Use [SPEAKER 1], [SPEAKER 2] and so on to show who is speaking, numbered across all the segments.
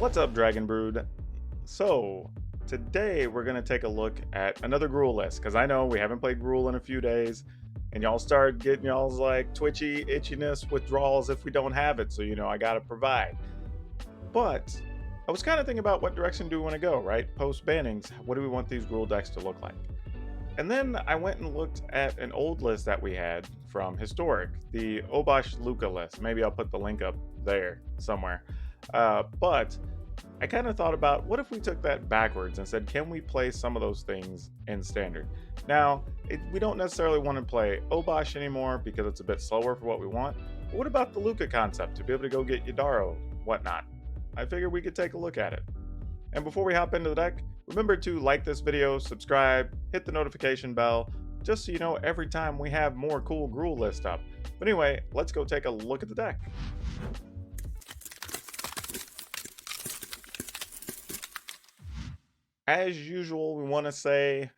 [SPEAKER 1] What's up, Dragon Brood? So, today we're going to take a look at another GRUUL list, because I know we haven't played GRUUL in a few days, and y'all start getting y'all's like twitchy, itchiness, withdrawals if we don't have it, so I got to provide. But I was kind of thinking about what direction do we want to go, right? Post-Bannings, what do we want these GRUUL decks to look like? And then I went and looked at an old list that we had from Historic, the Obosh Luca list. Maybe I'll put the link up there somewhere. But I kind of thought about what if we took that backwards and said, can we play some of those things in Standard? Now, we don't necessarily want to play Obosh anymore because it's a bit slower for what we want. But what about the Luca concept to be able to go get Yadaro, whatnot? I figured we could take a look at it. And before we hop into the deck, remember to like this video, subscribe, hit the notification bell, just so you know every time we have more cool GRUUL list up. But anyway, let's go take a look at the deck. As usual, we want to say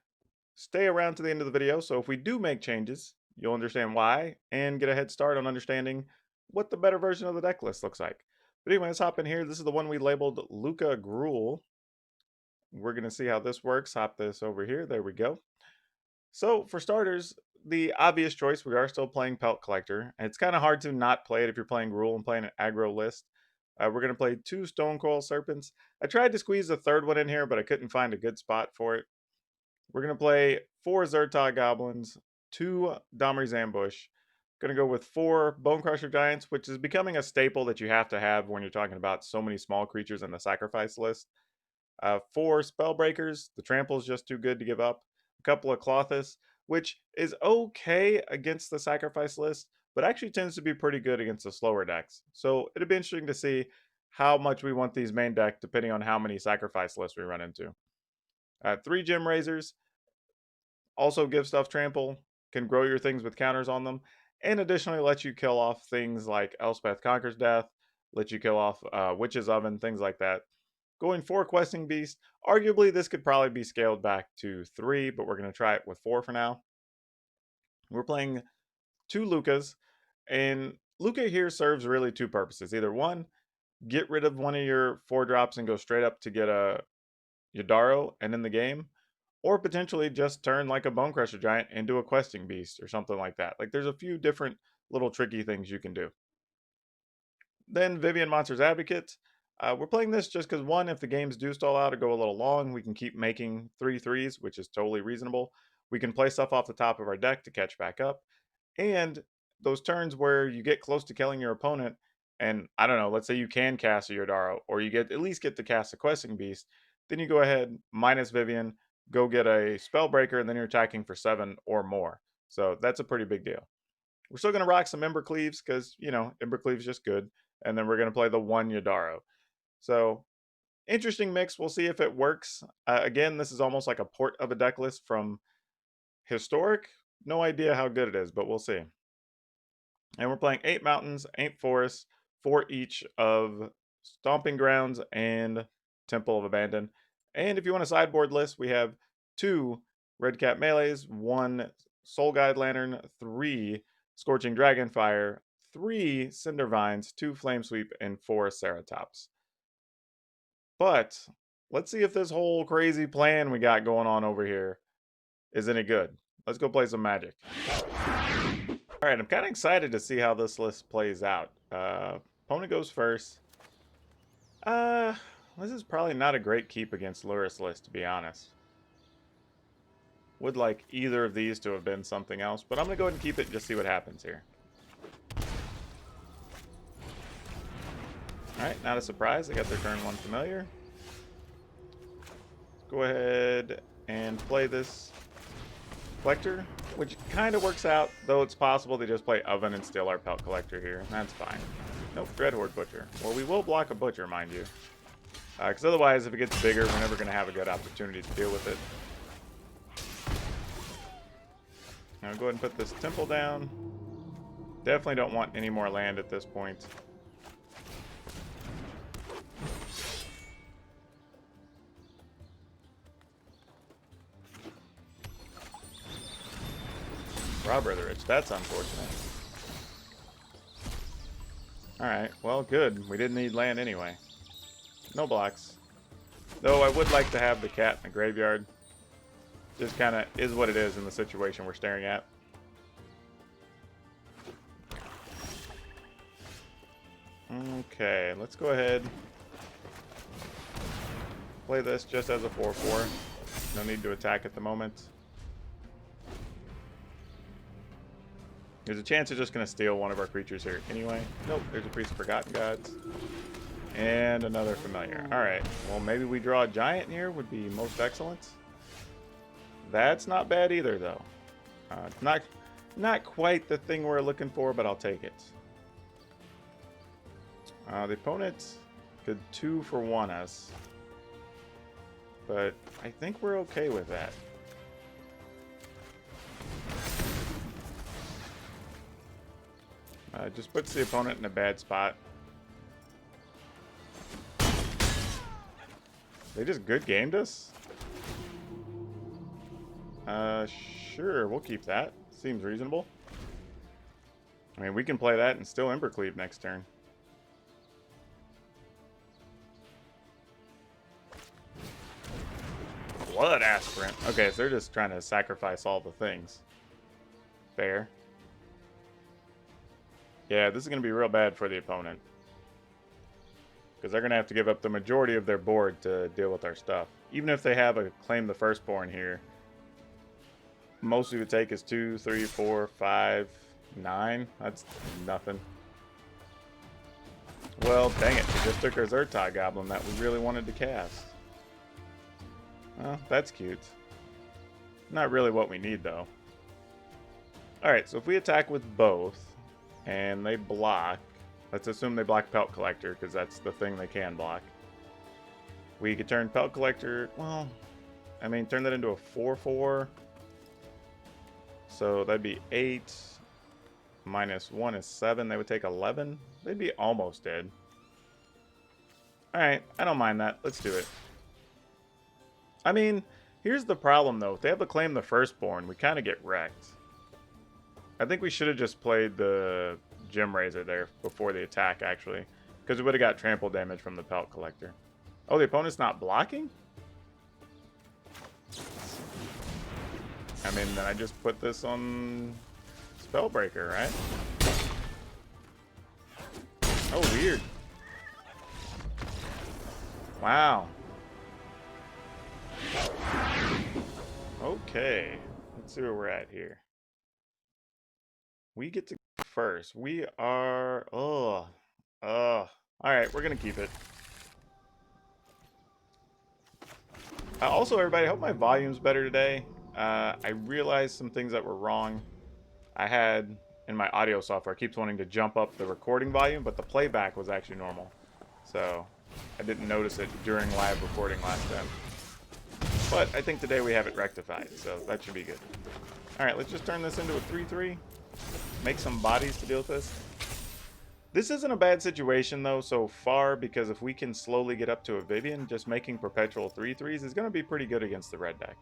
[SPEAKER 1] stay around to the end of the video, so if we do make changes, you'll understand why and get a head start on understanding what the better version of the deck list looks like. But anyway, let's hop in here. This is the one we labeled Luca GRUUL. We're going to see how this works. Hop this over here. There we go. So for starters, the obvious choice, we are still playing Pelt Collector. And it's kind of hard to not play it if you're playing GRUUL and playing an aggro list. We're going to play 2 Stonecoil Serpents. I tried to squeeze the third one in here, but I couldn't find a good spot for it. We're going to play 4 Zertog Goblins, 2 Domri's Ambush. Going to go with 4 Bonecrusher Giants, which is becoming a staple that you have to have when you're talking about so many small creatures in the sacrifice list. 4 Spellbreakers. The trample is just too good to give up. A couple of Clothis, which is okay against the sacrifice list, but actually tends to be pretty good against the slower decks. So it'll be interesting to see how much we want these main deck depending on how many sacrifice lists we run into. 3 Gem Raisers. Also give stuff trample. Can grow your things with counters on them. And additionally let you kill off things like Elspeth Conquers Death. Let you kill off Witch's Oven, things like that. Going 4 Questing Beast. Arguably, this could probably be scaled back to 3, but we're going to try it with 4 for now. We're playing 2 Lucas, and Luca here serves really 2 purposes. Either 1, get rid of one of your 4 drops and go straight up to get a Yadaro and in the game, or potentially just turn like a Bonecrusher Giant into a Questing Beast or something like that. Like, there's a few different little tricky things you can do. Then Vivien Monster's Advocate. We're playing this just because, 1, if the games do stall out or go a little long, we can keep making 3/3s, which is totally reasonable. We can play stuff off the top of our deck to catch back up. And those turns where you get close to killing your opponent, and I don't know, let's say you can cast a Yadaro, or you at least get to cast a Questing Beast, then you go ahead, minus Vivien, go get a Spellbreaker, and then you're attacking for 7 or more. So that's a pretty big deal. We're still going to rock some Embercleaves because, Embercleave's just good. And then we're going to play the 1 Yadaro. So, interesting mix. We'll see if it works. Again, this is almost like a port of a deck list from Historic. No idea how good it is, but we'll see. And we're playing 8 Mountains, 8 Forests, 4 each of Stomping Grounds and Temple of Abandon. And if you want a sideboard list, we have 2 Redcap Melees, 1 Soul Guide Lantern, 3 Scorching Dragonfire, 3 Cinder Vines, 2 Flame Sweep, and 4 Ceratops. But let's see if this whole crazy plan we got going on over here is any good. Let's go play some Magic. All right, I'm kind of excited to see how this list plays out. Opponent goes first. This is probably not a great keep against Lurrus list, to be honest. Would like either of these to have been something else, but I'm going to go ahead and keep it and just see what happens here. Alright, not a surprise. They got their turn 1 familiar. Let's go ahead and play this Collector, which kind of works out, though it's possible they just play Oven and steal our Pelt Collector here. That's fine. Nope, Dreadhorde Butcher. Well, we will block a Butcher, mind you. Because otherwise, if it gets bigger, we're never going to have a good opportunity to deal with it. Now, go ahead and put this Temple down. Definitely don't want any more land at this point. Robber of the Rich, that's unfortunate. Alright, well, good. We didn't need land anyway. no blocks. Though I would like to have the cat in the graveyard. Just kind of is what it is in the situation we're staring at. Okay, let's go ahead. Play this just as a 4/4. No need to attack at the moment. There's a chance they're just going to steal one of our creatures here anyway. Nope, there's a Priest of Forgotten Gods. And another familiar. Alright, well maybe we draw a giant here would be most excellent. That's not bad either though. Not quite the thing we're looking for, but I'll take it. The opponent could 2-for-1 us. But I think we're okay with that. Just puts the opponent in a bad spot. They just good gamed us? Sure, we'll keep that. Seems reasonable. I mean, we can play that and still Embercleave next turn. Blood Aspirant. Okay, so they're just trying to sacrifice all the things. Fair. Yeah, this is going to be real bad for the opponent. Because they're going to have to give up the majority of their board to deal with our stuff. Even if they have a Claim the Firstborn here, most we would take is 2, 3, 4, 5, 9. That's nothing. Well, dang it. We just took our Zertog Goblin that we really wanted to cast. Well, that's cute. Not really what we need, though. Alright, so if we attack with both, and they block, let's assume they block Pelt Collector, because that's the thing they can block. We could turn Pelt Collector, well, I mean, turn that into a 4/4. So that'd be 8 minus 1 is 7. They would take 11. They'd be almost dead. Alright, I don't mind that. Let's do it. I mean, here's the problem, though. If they have a Claim the Firstborn, we kind of get wrecked. I think we should have just played the Gem Razor there before the attack, actually. Because we would have got trample damage from the Pelt Collector. Oh, the opponent's not blocking? I mean, then I just put this on Spellbreaker, right? Oh, weird. Wow. Okay. Let's see where we're at here. We get to go first. We are... Alright, we're going to keep it. Also, everybody, I hope my volume's better today. I realized some things that were wrong. I had, in my audio software, it keeps wanting to jump up the recording volume, but the playback was actually normal. So, I didn't notice it during live recording last time. But I think today we have it rectified, so that should be good. Alright, let's just turn this into a 3/3. Make some bodies to deal with this. This isn't a bad situation, though, so far, because if we can slowly get up to a Vivian, just making perpetual 3/3s is going to be pretty good against the red deck.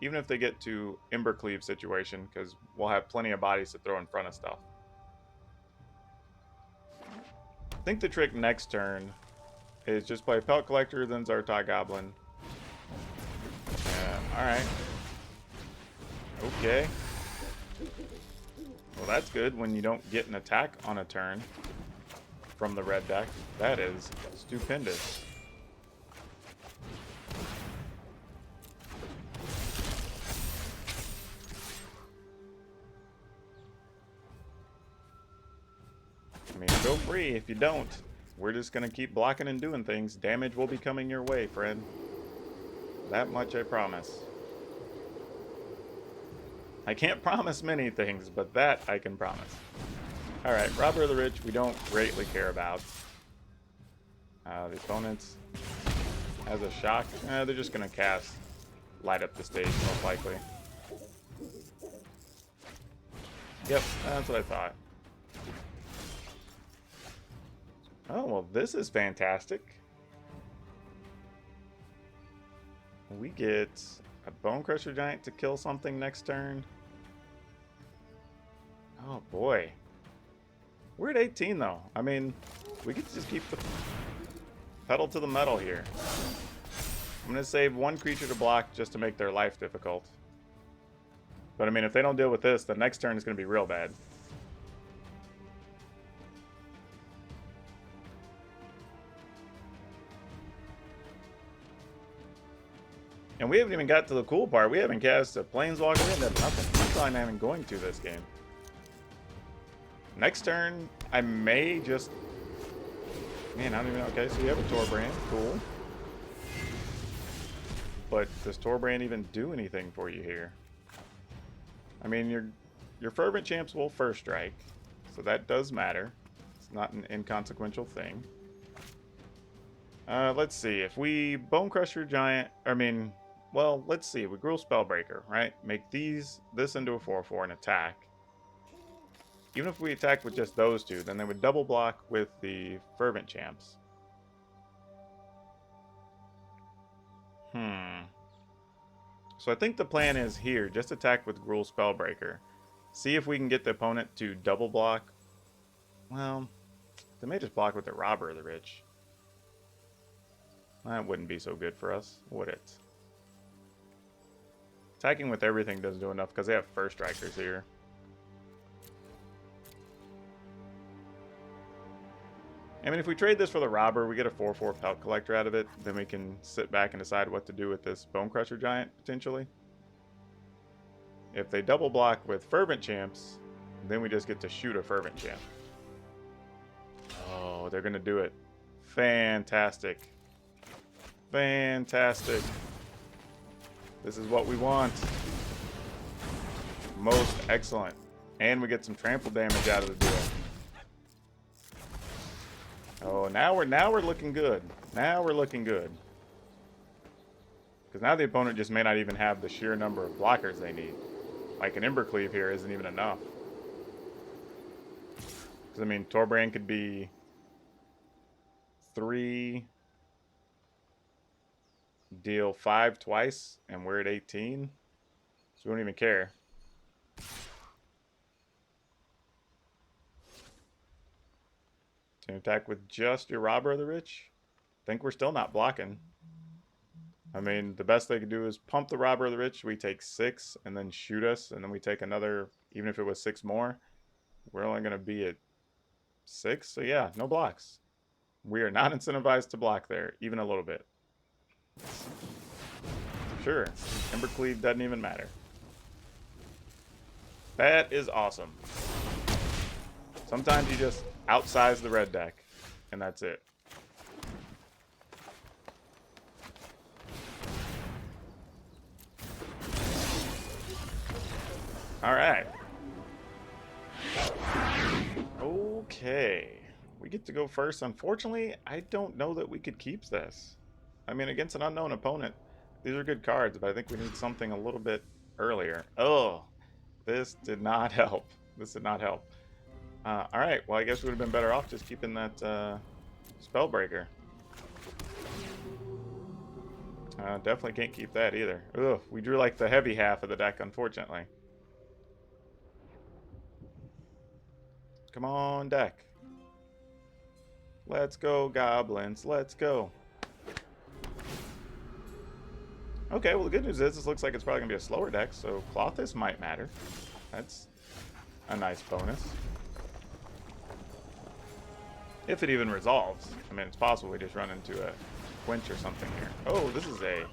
[SPEAKER 1] Even if they get to Embercleave situation, because we'll have plenty of bodies to throw in front of stuff. I think the trick next turn is just play Pelt Collector, then Zertog Goblin. Alright. Okay. Well, that's good when you don't get an attack on a turn from the red deck. That is stupendous. I mean, feel free if you don't. We're just going to keep blocking and doing things. Damage will be coming your way, friend. That much I promise. I can't promise many things, but that I can promise. Alright, Robber of the Rich, we don't greatly care about. The opponents has a shock. They're just going to cast Light Up the Stage, most likely. Yep, that's what I thought. Oh, well, this is fantastic. We get a Bone Crusher Giant to kill something next turn. Oh, boy. We're at 18, though. I mean, we could just keep the... pedal to the metal here. I'm going to save one creature to block just to make their life difficult. But I mean, if they don't deal with this, the next turn is going to be real bad. And we haven't even got to the cool part. We haven't cast a Planeswalker in. That's nothing. I'm probably not even going to this game. Next turn, I may just... Man, I don't even know. Okay, so we have a Torbrand. Cool. But does Torbrand even do anything for you here? I mean, your Fervent Champs will first strike. So that does matter. It's not an inconsequential thing. Let's see. If we Bone Crusher Giant... Well, let's see. We GRUUL Spellbreaker, right? Make this into a 4/4 and attack. Even if we attack with just those two, then they would double block with the Fervent Champs. So I think the plan is here, just attack with GRUUL Spellbreaker. See if we can get the opponent to double block. Well, they may just block with the Robber of the Rich. That wouldn't be so good for us, would it? Attacking with everything doesn't do enough because they have first strikers here. I mean, if we trade this for the Robber, we get a 4/4 Pelt Collector out of it. Then we can sit back and decide what to do with this Bone Crusher Giant, potentially. If they double block with Fervent Champs, then we just get to shoot a Fervent Champ. Oh, they're going to do it. Fantastic. Fantastic. This is what we want. Most excellent. And we get some trample damage out of the deal. Oh, now we're looking good. Now we're looking good. Because now the opponent just may not even have the sheer number of blockers they need. Like an Embercleave here isn't even enough. Because I mean, Torbrand could be 3, deal 5 twice, and we're at 18. So we don't even care. To attack with just your Robber of the Rich? I think we're still not blocking. I mean, the best they could do is pump the Robber of the Rich. We take 6 and then shoot us, and then we take another, even if it was 6 more. We're only going to be at 6, so yeah, no blocks. We are not incentivized to block there, even a little bit. Sure, Embercleave doesn't even matter. That is awesome. Sometimes you just outsize the red deck, and that's it. Alright. Okay. We get to go first. Unfortunately, I don't know that we could keep this. I mean, against an unknown opponent, these are good cards, but I think we need something a little bit earlier. Oh, this did not help. This did not help. Alright, well, I guess we would have been better off just keeping that Spellbreaker. Definitely can't keep that either. Ugh, we drew like the heavy half of the deck, unfortunately. Come on, deck. Let's go, goblins. Let's go. Okay, well, the good news is this looks like it's probably going to be a slower deck, so Clothis might matter. That's a nice bonus. If it even resolves. I mean, it's possible we just run into a quench or something here. Oh, this is a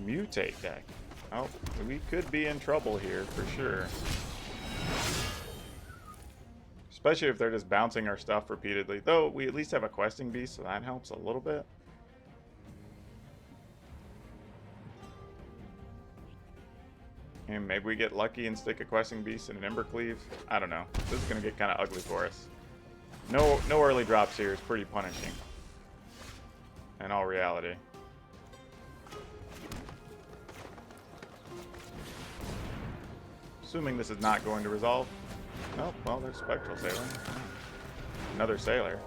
[SPEAKER 1] mutate deck. Oh, we could be in trouble here for sure. Especially if they're just bouncing our stuff repeatedly. Though, we at least have a questing beast, so that helps a little bit. And maybe we get lucky and stick a questing beast and an Embercleave. I don't know. This is going to get kind of ugly for us. No early drops here is pretty punishing. In all reality. Assuming this is not going to resolve. Oh, well, there's Spectral Sailor. Another Sailor.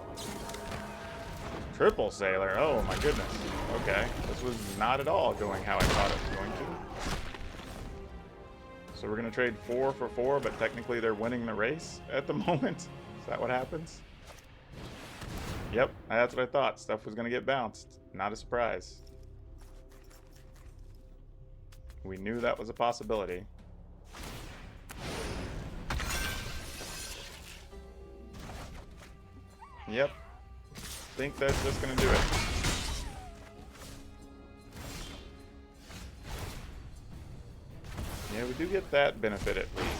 [SPEAKER 1] Triple Sailor. Oh, my goodness. Okay. This was not at all going how I thought it was going to. So we're going to trade 4 for 4, but technically they're winning the race at the moment. Is that what happens? Yep, that's what I thought. Stuff was going to get bounced. Not a surprise. We knew that was a possibility. Yep. Think that's just going to do it. Yeah, we do get that benefit at least.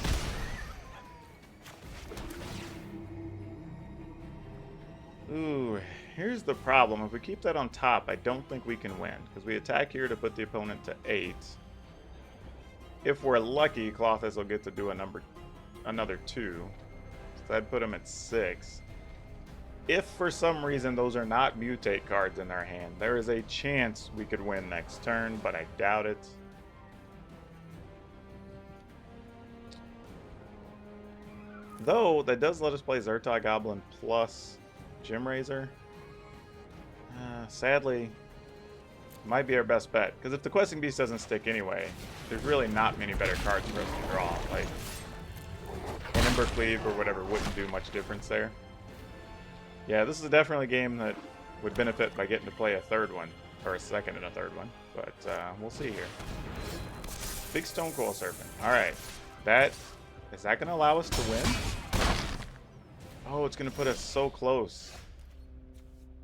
[SPEAKER 1] Ooh, here's the problem. If we keep that on top, I don't think we can win. Because we attack here to put the opponent to 8. If we're lucky, Klothys will get to do another 2. So that'd put him at 6. If for some reason those are not mutate cards in their hand, there is a chance we could win next turn, but I doubt it. Though, that does let us play Zertog Goblin plus Gem Razor. Sadly, might be our best bet. Because if the Questing Beast doesn't stick anyway, there's really not many better cards for us to draw. Like, an Embercleave or whatever wouldn't do much difference there. Yeah, this is definitely a game that would benefit by getting to play a third one. Or a second and a third one. But we'll see here. Big Stonecoil Serpent. Alright. Is that going to allow us to win? Oh, it's going to put us so close.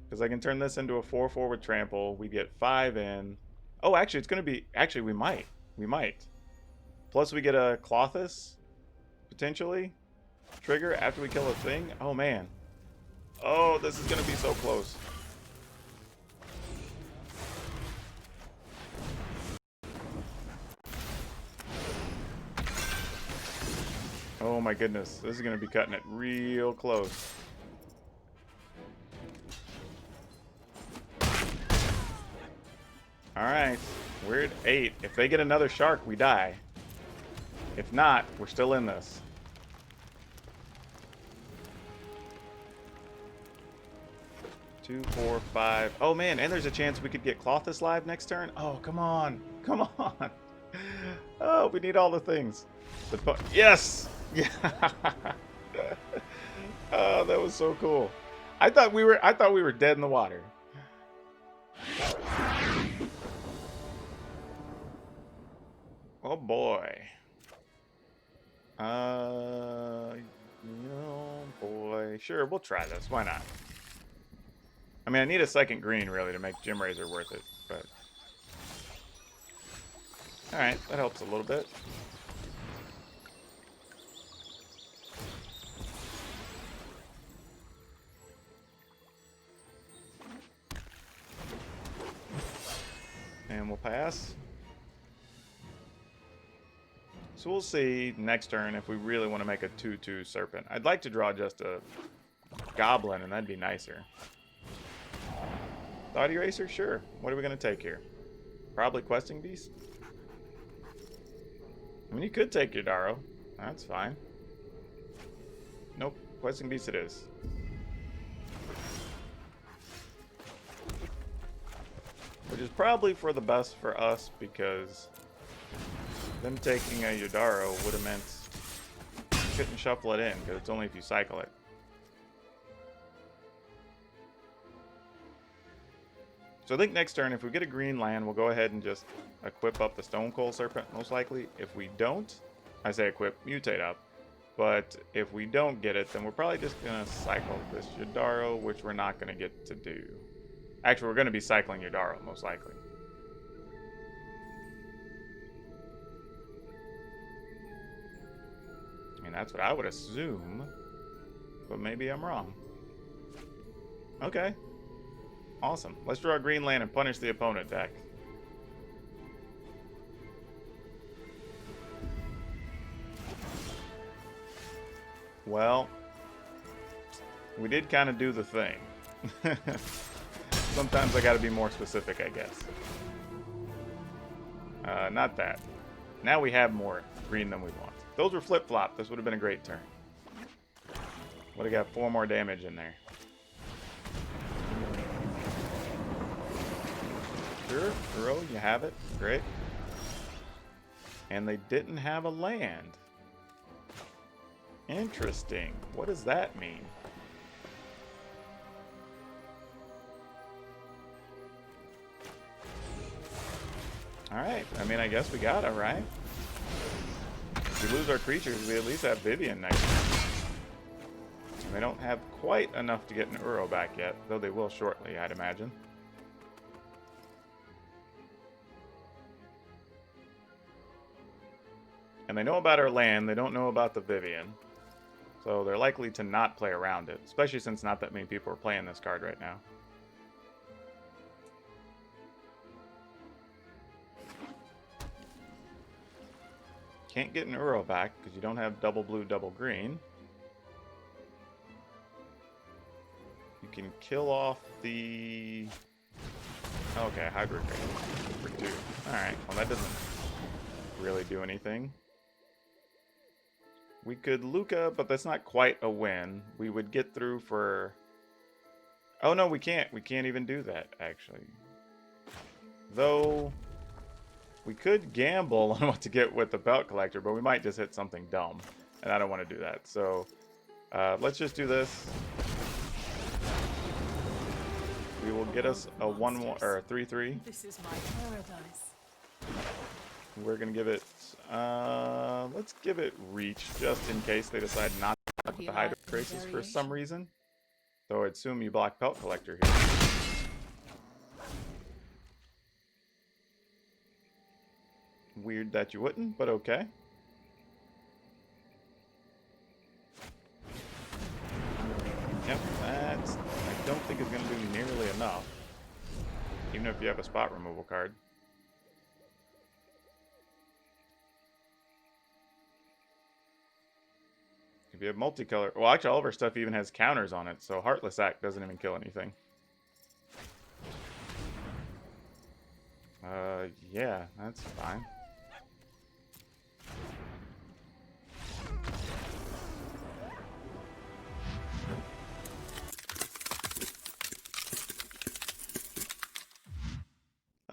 [SPEAKER 1] Because I can turn this into a 4/4 with trample. We get 5 in. Oh, actually, it's going to be... Actually, we might. We might. Plus, we get a Klothys, potentially. Trigger after we kill a thing. Oh, man. Oh, this is going to be so close. Oh my goodness, this is going to be cutting it real close. Alright, we're at 8. If they get another shark, we die. If not, we're still in this. Two, 4, 5. Oh man, and there's a chance we could get Klothys live next turn. Oh, come on. Come on. Oh, we need all the things. Yes! Yeah. Oh, that was so cool. I thought we were dead in the water. Oh boy. Oh boy. Sure, we'll try this. Why not? I mean, I need a second green really to make Gem Razor worth it, but all right, that helps a little bit. And we'll pass. So we'll see next turn if we really want to make a 2/2 Serpent. I'd like to draw just a Goblin, and that'd be nicer. Thought Eraser? Sure. What are we going to take here? Probably Questing Beast? I mean, you could take your Darrow. That's fine. Nope. Questing Beast it is. Which is probably for the best for us, because them taking a Yodaro would have meant you couldn't shuffle it in, because it's only if you cycle it. So I think next turn, if we get a green land, we'll go ahead and just equip up the Stonecoil Serpent, most likely. If we don't, I say equip, mutate up. But if we don't get it, then we're probably just going to cycle this Yodaro, which we're not going to get to do. Actually, we're going to be cycling Yodaro, most likely. I mean, that's what I would assume. But maybe I'm wrong. Okay. Awesome. Let's draw a green land and punish the opponent deck. Well, we did kind of do the thing. Sometimes I gotta be more specific, I guess. Not that. Now we have more green than we want. If those were flip-flop, this would have been a great turn. Would have got 4 more damage in there. Sure, Uro, you have it. Great. And they didn't have a land. Interesting. What does that mean? Alright, I mean, I guess we got it, right? If we lose our creatures, we at least have Vivian next turn. And they don't have quite enough to get an Uro back yet, though they will shortly, I'd imagine. And they know about our land, they don't know about the Vivian. So they're likely to not play around it, especially since not that many people are playing this card right now. Can't get an Uro back because you don't have double blue, double green. You can kill off the... Okay, hybrid for 2. Alright, well that doesn't really do anything. We could Luca, but that's not quite a win. We would get through for... Oh no, we can't. We can't even do that, actually. Though... We could gamble on what to get with the belt collector, but we might just hit something dumb. And I don't want to do that. So, let's just do this. We will get us a 1-1 or a 3-3.
[SPEAKER 2] This is my paradise.
[SPEAKER 1] We're gonna give it let's give it reach just in case they decide not to block with the Hydro Traces for some reason. Though I assume you block Pelt Collector here. Weird that you wouldn't, but okay. Yep, that's I don't think it's gonna do nearly enough. Even if you have a spot removal card. If you have multicolor, well, actually all of our stuff even has counters on it, so Heartless Act doesn't even kill anything. Yeah, that's fine.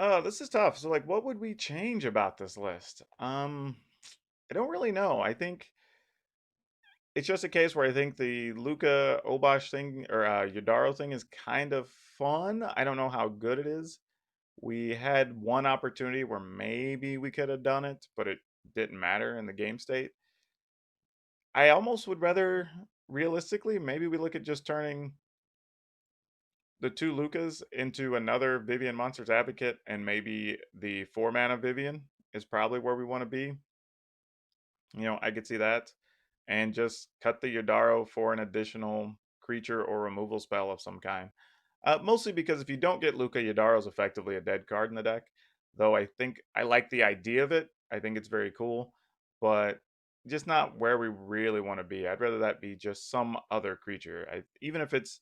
[SPEAKER 1] Oh, this is tough. So, like, what would we change about this list? I don't really know. I think it's just a case where I think the Luca Obosh thing or Yodaro thing is kind of fun. I don't know how good it is. We had one opportunity where maybe we could have done it, but it didn't matter in the game state. I almost would rather, realistically, maybe we look at just turning the 2 Lucas into another Vivian Monsters Advocate, and maybe the 4-mana Vivian is probably where we want to be. You know, I could see that. And just cut the Yodaro for an additional creature or removal spell of some kind. Mostly because if you don't get Luca, Yodaro is effectively a dead card in the deck. Though I think I like the idea of it. I think it's very cool. But just not where we really want to be. I'd rather that be just some other creature. Even if it's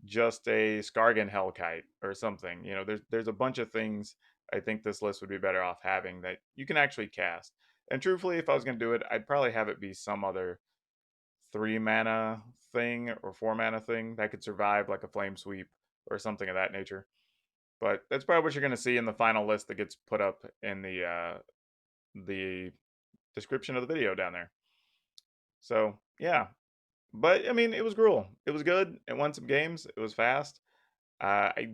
[SPEAKER 1] just a Skargan Hellkite or something. You know, there's a bunch of things I think this list would be better off having that you can actually cast. And truthfully, if I was going to do it, I'd probably have it be some other 3-mana thing or 4-mana thing that could survive, like a Flame Sweep or something of that nature. But that's probably what you're going to see in the final list that gets put up in the description of the video down there. So, yeah. But, I mean, it was GRUUL. It was good. It won some games. It was fast. I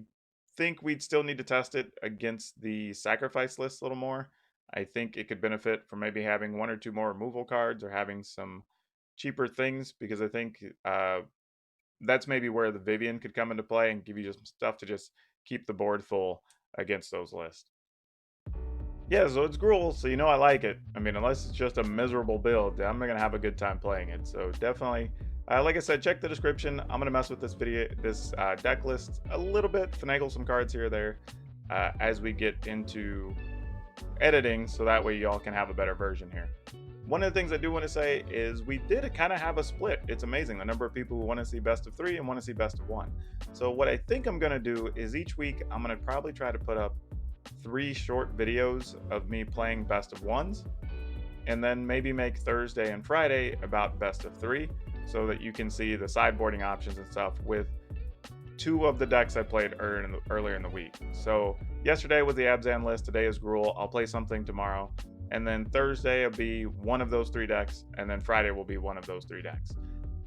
[SPEAKER 1] think we'd still need to test it against the sacrifice list a little more. I think it could benefit from maybe having 1 or 2 more removal cards or having some cheaper things, because I think that's maybe where the Vivian could come into play and give you just stuff to just keep the board full against those lists. Yeah, so it's GRUUL, so you know I like it. I mean, unless it's just a miserable build, I'm going to have a good time playing it. So definitely, like I said, check the description. I'm going to mess with this deck list a little bit, finagle some cards here or there as we get into editing, so that way y'all can have a better version here. One of the things I do want to say is we did kind of have a split. It's amazing the number of people who want to see best of 3 and want to see best of 1. So what I think I'm going to do is each week I'm going to probably try to put up 3 short videos of me playing best of 1s, and then maybe make Thursday and Friday about best of 3, so that you can see the sideboarding options and stuff with 2 of the decks I played earlier in the week. So yesterday was the Abzan list, today is GRUUL. I'll play something tomorrow, and then Thursday will be one of those 3 decks, and then Friday will be one of those 3 decks.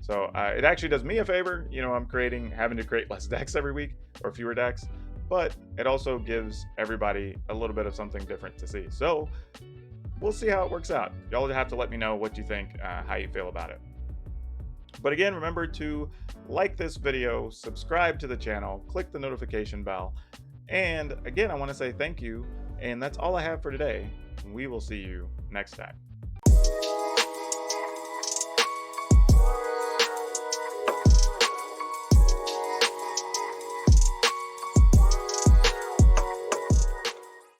[SPEAKER 1] So it actually does me a favor. You know, I'm having to create less decks every week, or fewer decks, but it also gives everybody a little bit of something different to see. So we'll see how it works out. Y'all have to let me know what you think, how you feel about it. But again, remember to like this video, subscribe to the channel, click the notification bell. And again, I want to say thank you. And that's all I have for today. We will see you next time.